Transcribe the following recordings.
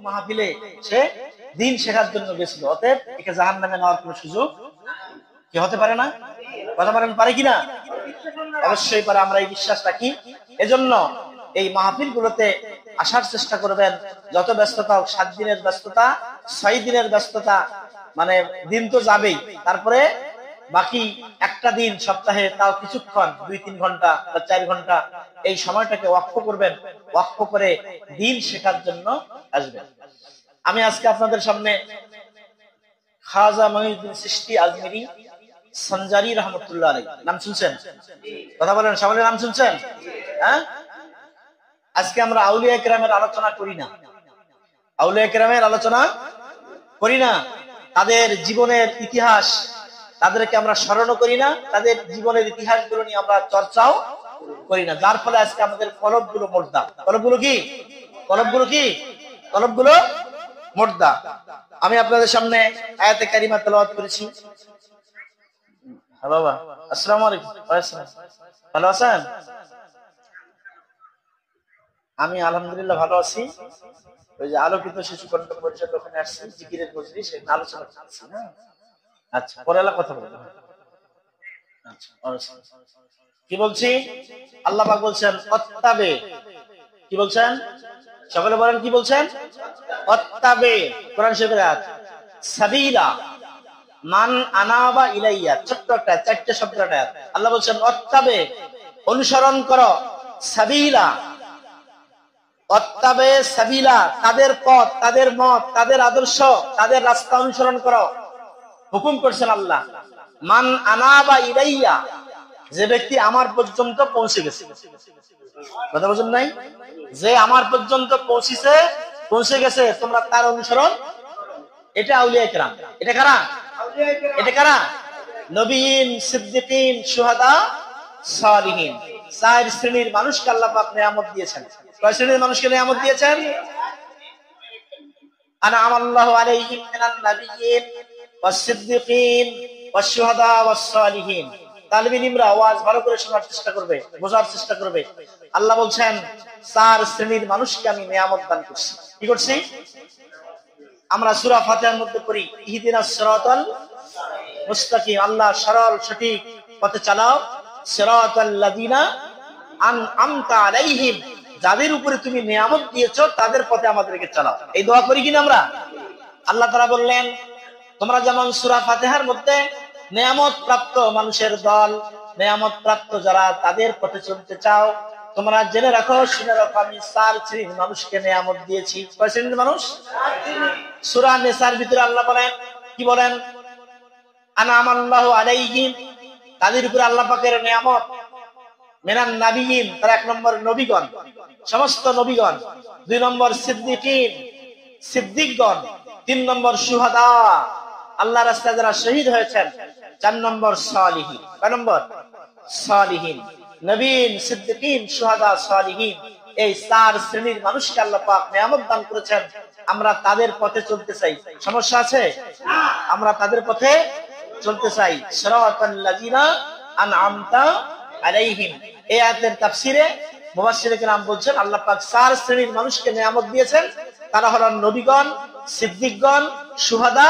মাহফিলে সে দিন শেখার জন্য গেছিল, অতএব একে জাহান্নামে নেওয়ার কোনো সুযোগ কি হতে পারে না? কথা বলেন, পারে কিনা? অবশ্যই পারে, আমরা এই বিশ্বাস রাখি। এজন্য এই মাহফিল গুলোতে আসার চেষ্টা করবেন। যত ব্যস্ততা হোক, 7 দিনের ব্যস্ততা, 6 দিনের ব্যস্ততা, মানে দিন তো যাবেই, তারপরে বাকি একটা দিন সপ্তাহে, তাও কিছুক্ষণ, 2-3 ঘন্টা বা 4 ঘন্টা এই সময়টাকে ওয়াকফ করবেন। ওয়াকফ করে দিন শেখার জন্য আসবেন। আমি আজকে আপনাদের সামনে খাজা মঈনুদ্দিন চিশতি আজমিরি সঞ্জারি রহমতুল্লাহ আলাইহি নাম শুনছেন? কথা বলেন, সবাই নাম শুনছেন? হ্যাঁ, আজকে আমরা আউলিয়া কেরামের আলোচনা করি না, আউলিয়া কেরামের আলোচনা করি না, তাদের জীবনের ইতিহাস, তাদেরকে আমরা স্মরণও করি না, তাদের জীবনের ইতিহাস গুলো নিয়ে আমরা চর্চাও করি না, যার ফলে আজকে আমাদের কলবগুলো মোর্দা। কলবগুলো কি? কলবগুলো কি? কলবগুলো মোর্দা। আমি আপনাদের সামনে আয়াতে কারিমা তেলাওয়াত করেছি। হ্যাঁ বাবা, আসসালামু আলাইকুম। ভালো আছেন? আমি আলহামদুলিল্লাহ ভালো আছি। ওই যে আলোকিত শিশু কণ্ঠ পরিষদ ওখানে আসছি, জিকিরের মজলিস, সেখানে আলোচনা করছি। আচ্ছা, পরে কথা বলবো। আচ্ছা, কি বলছি? আল্লাহ পাক বলছেন অত্তাবে, কি বলছেন? সকলে বলেন, কি বলছেন? অত্তাবে, কোরআন শরীফের আয়াত। সাবিলা মান আনাবা ইলাইয়া, ছোট্ট একটা 4টে শব্দের আয়াত। আল্লাহ বলছেন অত্তাবে, অনুসরণ করো, সাবিলা, অত্তাবে সাবিলা, তাদের পথ, তাদের মত, তাদের আদর্শ, তাদের রাস্তা অনুসরণ করো। হুকুম করছেন আল্লাহ। মান আনাবা ইলাইয়া, যে ব্যক্তি আমার পর্যন্ত পৌঁছে গেছে। কথা বুঝুন নাই? যে আমার পর্যন্ত পৌঁছে গেছে, তোমরা তার অনুসরণ। এটা আউলিয়া কেরাম। এটা কারা? এটা কারা? নবীন, সিদ্দিকিন, শুহাদা, সালিহিন। 4 শ্রেণীর মানুষকে আল্লাহ পাক নিয়ামত দিয়েছেন। কয় শ্রেণীর মানুষকে নিয়ামত দিয়েছেন? আনআমাল্লাহু আলাইহিম মিনান নাবিয়্যিন ওয়াস সিদ্দিকিন ওয়াস শুহাদা ওয়াস সালিহিন। তালিবিন ইমরা আওয়াজ ভালো করে শোনার চেষ্টা করবে, বোঝার চেষ্টা করবে। আল্লাহ বলছেন 4 শ্রেণীর মানুষকে আমি নিয়ামত দান করছি। কি করছি? আমরা সূরা ফাতিহার মধ্যে পড়ি ইহদিনাস সিরাতাল মুস্তাকিম, আল্লাহ সরল সঠিক পথে চালাও। সিরাতাল লাযিনা আনআমতা আলাইহিম, যাদের উপরে তুমি নিয়ামত দিয়েছো তাদের পথে আমাদেরকে চালাও। এই দোয়া করি কিনা আমরা? আল্লাহ তাআলা বললেন তোমরা যেমন সূরা ফাতিহার মধ্যে নিয়ামত প্রাপ্ত মানুষের দল, নিয়ামত প্রাপ্ত যারা, তাদের পথে চলতে চাও, তোমরা জেনে রাখো, শুনে রাখো, আমি 4 শ্রেণীর মানুষকে নিয়ামত দিয়েছি। কয় শ্রেণীর মানুষ? সূরা নিসার ভিতরে আল্লাহ বলেন, কি বলেন? আনআমাল্লাহু আলাইহিম, তাদের উপরে আল্লাহ পাকের নিয়ামত। মিনান নাবিয়্যিন, তারা 1 নম্বর নবীগণ, সমস্ত নবীগণ। 2 নম্বর সিদ্দিকিন, সিদ্দিকগণ। 3 নম্বর শুহাদা, আল্লাহর রাস্তায় যারা শহীদ হয়েছেন। 4 নম্বর সালিহিন। কয় নম্বর? সালিহিন। নবীন, সিদ্দিকিন, শুহাদা, সালিহিন, এই 4 শ্রেণীর মানুষকে আল্লাহ পাক নিয়ামত দান করেছেন। আমরা তাদের পথে চলতে চাই। সমস্যা আছে? আমরা তাদের পথে চলতে চাই। সিরাতাল লাযিনা আনআমতা আলাইহিম। এই আয়াতের তাফসিরে মুফাসসিরে কেরাম বলছেন আল্লাহ পাক 4 শ্রেণীর মানুষকে নিয়ামত দিয়েছেন। তারা হলেন নবীগণ, সিদ্দিকগণ, শুহাদা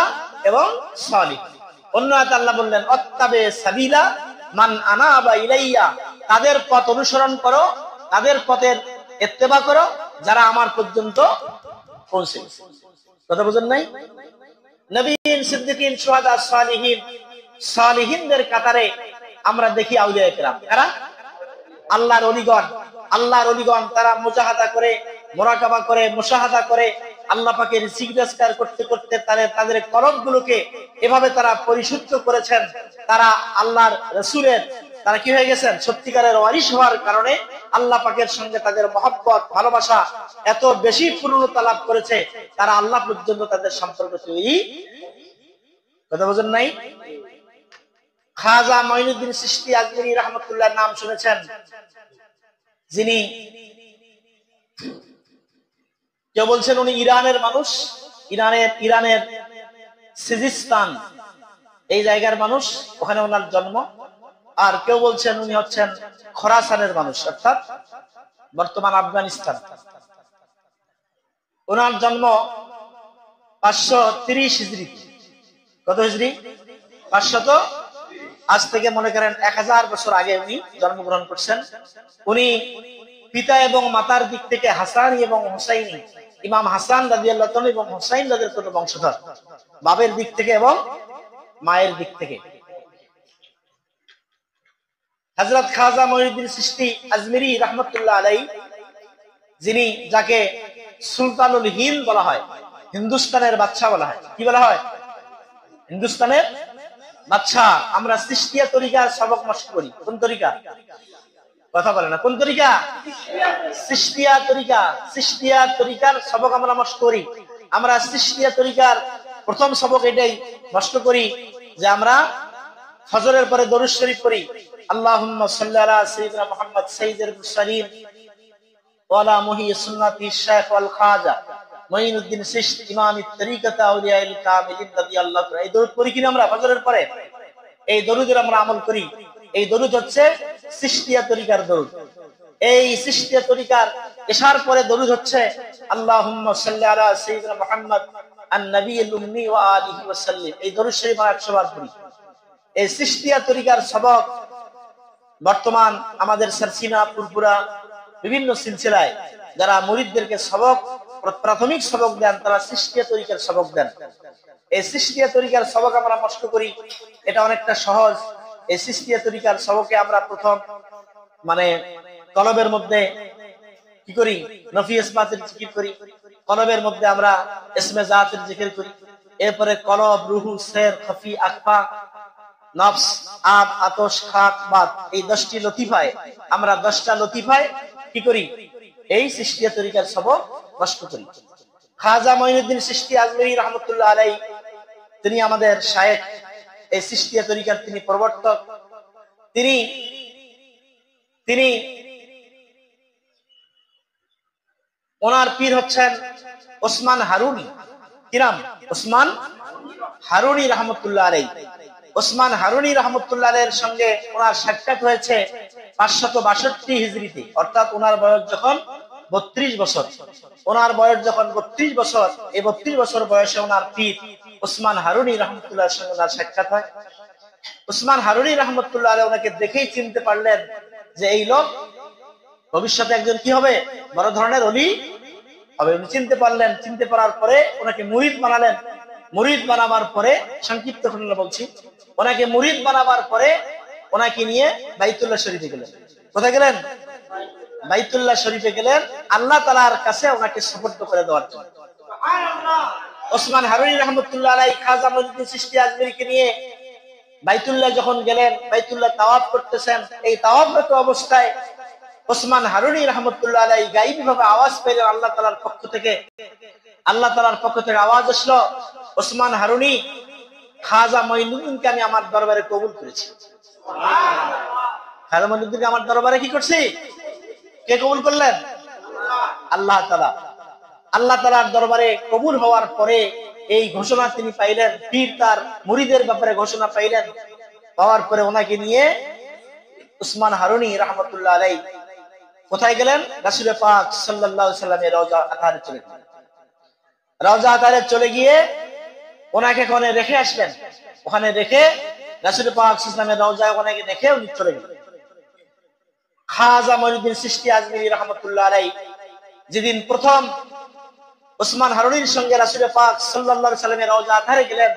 এবং সালিহ। অন্য আয়াতে আল্লাহ বললেন অত্তাবে সাবিলা মান আনাবা ইলাইয়া, তাদের পথ অনুসরণ করো, তাদের পথের ইত্তেবা করো যারা আমার পর্যন্ত পৌঁছে গেছে। কথা বুঝেন নাই? নবীন, সিদ্দিকিন, শুহাদা, সালিহিন। সালিহিনদের কাতারে আমরা দেখি আউলিয়া কেরাম। কারা? আল্লাহর ওলিগণ। আল্লাহর ওলিগণ তারা মুজাহাদা করে, মুরাকাবা করে, মুশাহাদা করে, আল্লাহ পাকের জিকির করতে করতে তাদের কলবগুলোকে এভাবে তারা পরিশুদ্ধ করেছেন। তারা আল্লাহর রাসূলের, তারা কি হয়ে গেছেন? সত্যিকারের ওয়ারিস হওয়ার কারণে আল্লাহ পাকের সঙ্গে তাদের মহব্বত, ভালোবাসা এত বেশি পূর্ণতা লাভ করেছে, তারা আল্লাহ পর্যন্ত তাদের সম্পর্ক তৈরি। কথা বোঝেন নাই? খাজা মঈনুদ্দিন চিশতি আজমিরি রহমতুল্লাহ নাম শুনেছেন, যিনি কেউ বলছেন উনি ইরানের মানুষ, ইরানের সিজিস্তান এই জায়গার মানুষ, ওখানে ওনার জন্ম। আর কেউ বলছেন উনি হচ্ছেন খোরাসানের মানুষ, অর্থাৎ বর্তমান আফগানিস্তান। ওনার জন্ম 530 হিজরি। কত হিজরি? 500। আজ থেকে মনে করেন 1000 বছর আগে উনি জন্মগ্রহণ করছেন। উনি পিতা এবং মাতার দিক থেকে হাসান এবং হুসাইনি, ইমাম হাসান রাদিয়াল্লাহু তাআলা এবং হুসাইন রাদিয়াল্লাহু তাআলা বংশধর, বাবার দিক থেকে এবং মায়ের দিক থেকে। হযরত খাজা মঈনুদ্দিন চিশতি আজমিরি রাহমাতুল্লাহ আলাইহি, যিনি যাকে সুলতানুল হিন্দ বলা হয়, হিন্দুস্তানের বাদশা বলা হয়। কি বলা হয়? হিন্দুস্তানের বাদশা। আমরা চিশতিয়া তরিকার সবক মস্ত করি। কোন তরিকা? কথা বলে না। কোন তরিকা? চিশতিয়া তরিকা। চিশতিয়া তরিকার সবক আমরা মস্ত করি। আমরা চিশতিয়া তরিকার প্রথম সবক এটাই মস্ত করি যে আমরা ফজরের পরে দরুদ শরীফ পড়ি, আল্লাহুম্মা সাল্লি আলা সাইয়্যিদিনা মুহাম্মদ সাইয়্যিদুল মুরসালিন ওয়া আলা মুহি সুন্নাতি শাইখ ওয়াল খাজা মঈনুদ্দিন চিশতি ইমামি তরিকাত আউলিয়াইল কামিলিন রাদিয়াল্লাহু তাআলা। এই দরুদ পড়ি কিনা আমরা ফজরের পরে? এই দরুদের আমরা আমল করি। এই দরুদ হচ্ছে চিশতিয়া তরিকার দরুদ। এই চিশতিয়া তরিকার এশার পরে দরুদ হচ্ছে আল্লাহুম্মা সাল্লি আলা সাইয়্যিদিনা মুহাম্মদ আন-নবিয়্যিল উম্মি ওয়া আলিহি ওয়া সাল্লিম। এই দরুদ শরীফ আমরা 100 বার পড়ি। এই চিশতিয়া তরিকার সবক বর্তমান আমাদের সারসিনা, পুরপুরা, বিভিন্ন সিলসিলায় যারা মুরিদদেরকে সবক, প্রাথমিক সবক দেন, তারা চিশতিয়া তরিকার সবক দেন। এই চিশতিয়া তরিকার সবক আমরা মস্ত করি। এটা অনেকটা সহজ। এই চিশতিয়া তরিকার সবকে আমরা প্রথম কলবের মধ্যে কি করি? নফি ইসবাতের জিকির করি। কলবের মধ্যে আমরা ইসমে জাতের জিকির করি। এরপরে কলব, রুহু, সের, খফি, আখফা, নফস, আব, আতশ, খাক, বাত, এই 10টি লতিফায় আমরা 10টা লতিফায় কি করি? এই চিশতিয়া তরিকার সবক মস্ত করি। খাজা মঈনুদ্দিন চিশতি আজমিরি রাহমাতুল্লাহ আলাইহি, তিনি আমাদের শায়েখ। এই চিশতিয়া তরিকার তিনি প্রবর্তক। তিনি ওনার পীর হচ্ছেন ওসমান হারুনি। কি নাম? ওসমান হারুনি রাহমাতুল্লাহ আলাইহি। ওসমান হারুনি রাহমাতুল্লাহ আলাইহির সঙ্গে ওনার সাক্ষাৎ হয়েছে 562 হিজরিতে, অর্থাৎ ওনার বয়স যখন 32 বছর। ওনার বয়স যখন 32 বছর, এই 32 বছর বয়সে ওনার পীর ওসমান হারুনি রাহমাতুল্লাহর সঙ্গে ওনার সাক্ষাৎ হয়। ওসমান হারুনি রাহমাতুল্লাহ আলাইহি ওনাকে দেখেই চিনতে পারলেন যে এই লোক ভবিষ্যতে একজন কি হবে? বড় ধরনের ওলি হবে। উনি চিনতে পারলেন। চিনতে পারার পরে ওনাকে মুরিদ বানালেন। মুরিদ বানাবার পরে, সংক্ষিপ্ত করে বলছি, ওনাকে মুরিদ বানাবার পরে ওনাকে নিয়ে বাইতুল্লাহ শরীফে গেলেন। কোথায় গেলেন? বাইতুল্লাহ শরীফে গেলেন আল্লাহ তাআলার কাছে ওনাকে সুপুর্দ করে দেওয়ার জন্য। ওসমান হারুনি রাহমাতুল্লাহ আলাইহি খাজা মঈনুদ্দিন চিশতি আজমিরিকে নিয়ে বাইতুল্লাহ যখন গেলেন, বাইতুল্লাহ তাওয়াফ করতেছেন। এই তাওয়াফরত অবস্থায় ওসমান হারুনি রাহমাতুল্লাহ আলাইহি গায়বী ভাবে আওয়াজ পেলেন আল্লাহ তাআলার পক্ষ থেকে। আল্লাহ তাআলার পক্ষ থেকে আওয়াজ আসলো, ওসমান হারুনি, খাজা মঈনুদ্দিনকে আমি আমার দরবারে কবুল করেছি। খাজা মঈনুদ্দিনকে আমার দরবারে কি করছি? কে কবুল করলেন? আল্লাহ তাআলা। আল্লাহ তাআলার দরবারে কবুল হওয়ার পরে এই ঘোষণা তিনি পাইলেন, পীর তার মুরিদের ব্যাপারে ঘোষণা পাইলেন। পাওয়ার পরে ওনাকে নিয়ে ওসমান হারুনি রাহমাতুল্লাহ আলাইহি কোথায় গেলেন? রাসূল পাক সাল্লাল্লাহু আলাইহি সাল্লামের রওজা আতারে চলে গেলেন। রওজা আতারে চলে গিয়ে ওনাকে ওখানে রেখে আসলেন। ওখানে রেখে রাসূল পাক সাল্লাল্লাহু আলাইহি সাল্লামের রওজায় ওনাকে রেখে উনি চলে গেলেন। খাজা মঈনুদ্দিন চিশতি আজমিরি রাহমাতুল্লাহ আলাইহি যেদিন প্রথম ওসমান হারুনির সঙ্গে রাসূল পাক সাল্লাল্লাহু আলাইহি সাল্লামের রওজা আতারে গেলেন,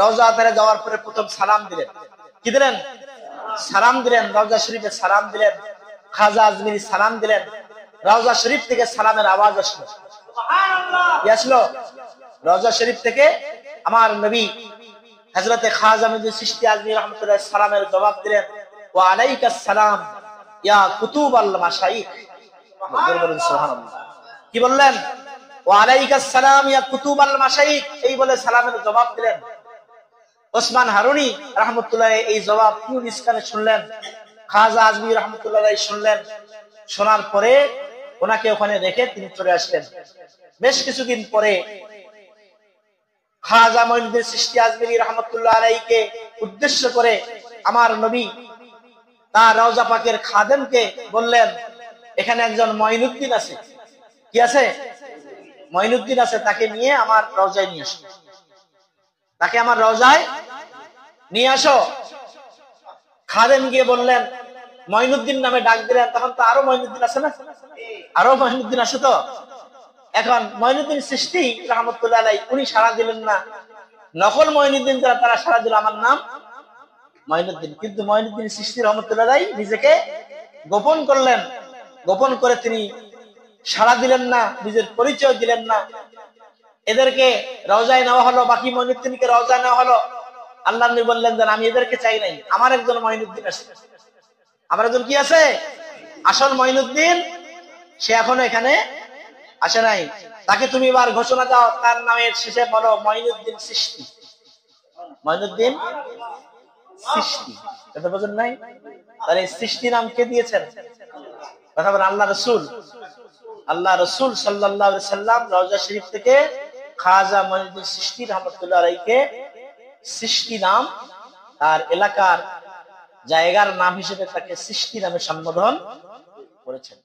রওজা আতারে যাওয়ার পরে প্রথম সালাম দিলেন। কি দিলেন? সালাম দিলেন। রওজা শরীফে সালাম দিলেন। খাজা আজমিরি সালাম দিলেন। রওজা শরীফ থেকে সালামের আওয়াজ আসলো। কি আসলো? রওজা শরীফ থেকে আমার নবী হযরতে খাজা মঈনুদ্দিন চিশতি আজমিরি রাহমাতুল্লাহ সালামের জবাব দিলেন, ওয়া আলাইকাস সালাম ইয়া কুতুবাল মাশাইখ। সুবহানাল্লাহ। কি বললেন? ওয়া আলাইকাস সালাম ইয়া কুতুবাল মাশাইখ, এই বলে সালামের জবাব দিলেন। ওসমান হারুনি রাহমাতুল্লাহ এই জবাব পুরো ইসকানে শুনলেন। খাজা আজমিরি রাহমাতুল্লাহ শুনলেন। শোনার পরে ওনাকে ওখানে রেখে তিনি চলে আসলেন। বেশ কিছুদিন পরে খাজা মঈনুদ্দিন চিশতি আজমিরি রাহমাতুল্লাহ আলাইহিকে উদ্দেশ্য করে আমার নবী তার রওজা পাকের খাদেমকে বললেন, এখানে একজন মঈনুদ্দিন আছে। কি আছে? মঈনুদ্দিন আছে, তাকে নিয়ে আমার রওজায় নিয়ে আসো, তাকে আমার রওজায় নিয়ে আসো। খাদেম গিয়ে বললেন, মঈনুদ্দিন নামে ডাক দিলেন, তখন তো আরো মঈনুদ্দিন আছে না, আরো মঈনুদ্দিন আছে তো। এখন মঈনুদ্দিন চিশতি রাহমাতুল্লাহ আলাইহি উনি সাড়া দিলেন না, নকল মঈনুদ্দিন যারা তারা সাড়া দিল আমার নাম মঈনুদ্দিন। কিন্তু মঈনুদ্দিন চিশতি রাহমাতুল্লাহ আলাইহি নিজেকে গোপন করলেন, গোপন করে তিনি সাড়া দিলেন না, নিজের পরিচয় দিলেন না। এদেরকে রওজায় নেওয়া হলো, বাকি মঈনুদ্দিনকে রওজায় নেওয়া হলো। আল্লাহ নবী বললেন যে আমি এদেরকে চাই নাই, আমার একজন মঈনুদ্দিন আছে, আমার একজন কি আছে, আসল মঈনুদ্দিন, সে এখনো এখানে আসে নাই। তাকে তুমি এবার ঘোষণা দাও, তার নামের শেষে বলো মঈনুদ্দিন চিশতি, মঈনুদ্দিন চিশতি। কথা বোঝেন নাই? তাহলে চিশতি নাম কে দিয়েছেন? কথা বলেন আল্লাহ রাসূল। আল্লাহ রাসূল সাল্লাল্লাহু আলাইহি সাল্লাম রওজা শরীফ থেকে খাজা মঈনুদ্দিন চিশতি রাহমাতুল্লাহ আলাইহিকে চিশতি নাম, তার এলাকার জায়গার নাম হিসেবে তাকে চিশতি নামে সম্বোধন করেছেন।